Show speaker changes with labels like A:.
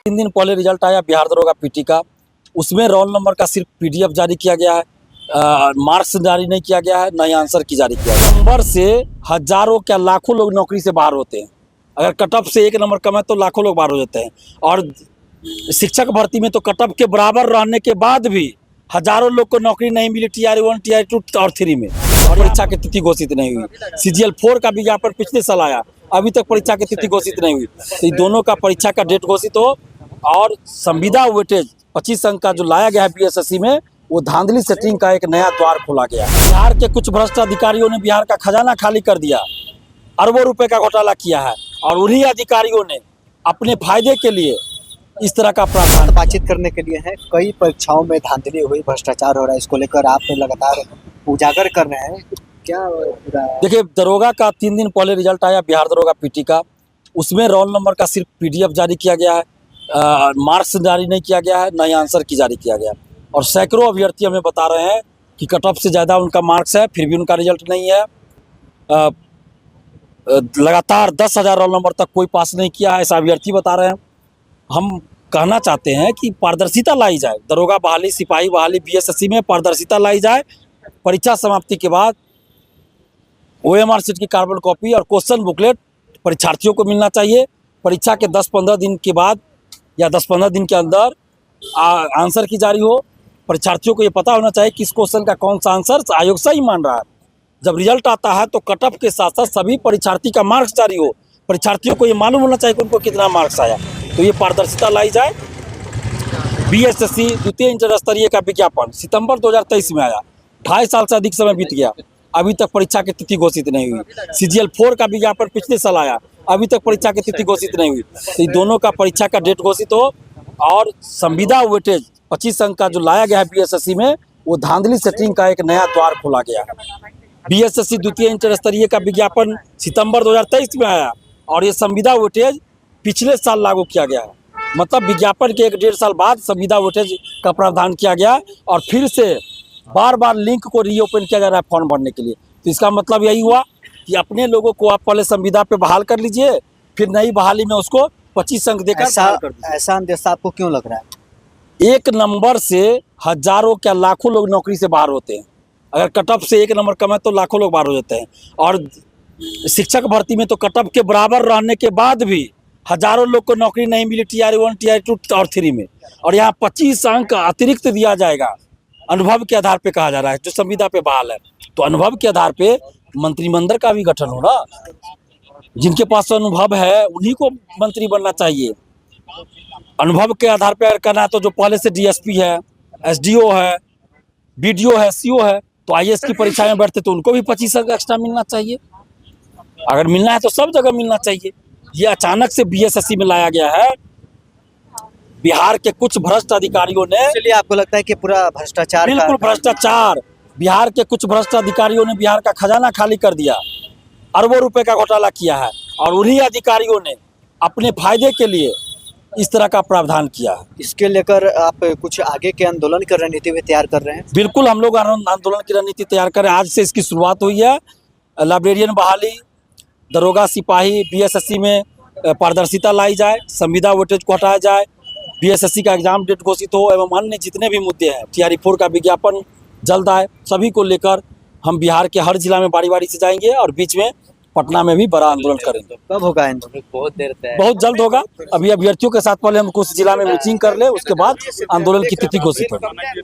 A: 3 दिन पहले रिजल्ट आया बिहार दरोगा पीटी का। उसमें रोल नंबर का सिर्फ पीडीएफ जारी किया गया है, मार्क्स जारी नहीं किया गया है, न ही आंसर की जारी किया गया। नंबर से हजारों क्या लाखों लोग नौकरी से बाहर होते हैं। अगर कट ऑफ से 1 नंबर कम है तो लाखों लोग बाहर हो जाते हैं। और शिक्षक भर्ती में तो कट ऑफ के बराबर रहने के बाद भी हजारों लोग को नौकरी नहीं मिली टीआर 1, टीआर 2 और 3 में। और परीक्षा की तिथि घोषित नहीं हुई। सीजीएल 4 का विज्ञापन पिछले साल आया, अभी तक परीक्षा की तिथि घोषित नहीं हुई। तो इन दोनों का परीक्षा का डेट घोषित हो और संविदा वेटेज 25 अंक का जो लाया गया है बीएसएससी में, वो धांधली सेटिंग का एक नया द्वार खोला गया। बिहार के कुछ भ्रष्ट अधिकारियों ने बिहार का खजाना खाली कर दिया, अरबों रुपए का घोटाला किया है और उन्हीं अधिकारियों ने अपने फायदे के लिए इस तरह का प्रावधान।
B: बातचीत करने के लिए है, कई परीक्षाओं में धांधली हुई, भ्रष्टाचार हो रहा है, इसको लेकर आप लगातार उजागर कर रहे हैं, क्या पूरा?
A: देखिए, दरोगा का 3 दिन पहले रिजल्ट आया बिहार दरोगा पीटी का। उसमें रोल नंबर का सिर्फ पीडीएफ जारी किया गया है, मार्क्स जारी नहीं किया गया है, न ही आंसर की जारी किया गया। और सैकड़ों अभ्यर्थी हमें बता रहे हैं कि कट ऑफ से ज़्यादा उनका मार्क्स है, फिर भी उनका रिजल्ट नहीं है। लगातार 10,000 रोल नंबर तक कोई पास नहीं किया है, ऐसा अभ्यर्थी बता रहे हैं। हम कहना चाहते हैं कि पारदर्शिता लाई जाए, दरोगा बहाली, सिपाही बहाली, बीएसएससी में पारदर्शिता लाई जाए। परीक्षा समाप्ति के बाद ओएमआर शीट की कार्बन कॉपी और क्वेश्चन बुकलेट परीक्षार्थियों को मिलना चाहिए। परीक्षा के 10-15 दिन के बाद या 10-15 दिन के अंदर आंसर की जारी हो। परीक्षार्थियों को ये पता होना चाहिए कि इस क्वेश्चन का कौन सा आंसर आयोग सही मान रहा है। जब रिजल्ट आता है तो कट ऑफ के साथ साथ सभी परीक्षार्थी का मार्क्स जारी हो, परीक्षार्थियों को ये मालूम होना चाहिए कि उनको कितना मार्क्स आया। तो ये पारदर्शिता लाई जाए। बीएसएससी द्वितीय इंटर स्तरीय का विज्ञापन सितंबर 2023 में आया, 2.5 साल से अधिक समय बीत गया, अभी तक परीक्षा की तिथि घोषित नहीं हुई। सीजीएल 4 का विज्ञापन पिछले साल आया, अभी तक परीक्षा की तिथि घोषित नहीं हुई। तो इन दोनों का परीक्षा का डेट घोषित हो और संविदा वेटेज 25 अंक का जो लाया गया है बीएसएससी में, वो धांधली सेटिंग का एक नया द्वार खोला गया है। बीएसएससी द्वितीय इंटर स्तरीय का विज्ञापन सितंबर 2023 में आया और ये संविदा वेटेज पिछले साल लागू किया गया है। मतलब विज्ञापन के 1-1.5 साल बाद संविदा वेटेज का प्रावधान किया गया और फिर से बार बार लिंक को रीओपन किया जा रहा है फॉर्म भरने के लिए। तो इसका मतलब यही हुआ कि अपने लोगों को आप पहले संविदा पे बहाल कर लीजिए, फिर नई बहाली में उसको 25 अंक देकर
B: ऐसा अंदेशा आपको क्यों लग रहा है?
A: 1 नंबर से हजारों क्या लाखों लोग नौकरी से बाहर होते हैं। अगर कट ऑफ से 1 नंबर कम है तो लाखों लोग बाहर हो जाते हैं। और शिक्षक भर्ती में तो कट ऑफ के बराबर रहने के बाद भी हजारों लोग को नौकरी नहीं मिली टीआर 1, टीआर 2 और 3 में। और यहाँ 25 अंक अतिरिक्त दिया जाएगा, अनुभव के आधार पे कहा जा रहा है, जो संविदा पे बहाल है। तो अनुभव के आधार पे मंत्रिमंडल का भी गठन हो ना, जिनके पास अनुभव है उन्हीं को मंत्री बनना चाहिए। अनुभव के आधार पे अगर करना है तो जो पहले से डीएसपी है, एसडीओ है, बीडीओ है, सीओ है, तो आईएएस की परीक्षा में बैठते तो उनको भी 25 अंक एक्स्ट्रा मिलना चाहिए। अगर मिलना है तो सब जगह मिलना चाहिए। ये अचानक से बीएसएससी में लाया गया है। बिहार के कुछ भ्रष्ट अधिकारियों ने,
B: इसलिए आपको लगता है कि पूरा भ्रष्टाचार?
A: बिल्कुल भ्रष्टाचार। बिहार के कुछ भ्रष्ट अधिकारियों ने बिहार का खजाना खाली कर दिया, अरबों रुपए का घोटाला किया है और उन्हीं अधिकारियों ने अपने फायदे के लिए इस तरह का प्रावधान किया है।
B: इसके लेकर आप कुछ आगे के आंदोलन की रणनीति भी तैयार कर रहे हैं?
A: बिल्कुल, हम लोग आंदोलन की रणनीति तैयार करें। आज से इसकी शुरुआत हुई है। लाइब्रेरियन बहाली, दरोगा सिपाही, बीएसएससी में पारदर्शिता लाई जाए, संविदा वेटेज को हटाया जाए, बीएसएससी का एग्जाम डेट घोषित हो एवं अन्य जितने भी मुद्दे हैं, टीआर 4 का विज्ञापन जल्द आए, सभी को लेकर हम बिहार के हर जिला में बारी बारी से जाएंगे और बीच में पटना में भी बड़ा आंदोलन करेंगे।
B: कब होगा आंदोलन? बहुत देर तक,
A: बहुत जल्द होगा। अभी अभ्यर्थियों के साथ पहले हम कुछ जिला में मीटिंग कर ले, उसके बाद आंदोलन की तिथि घोषित होगी।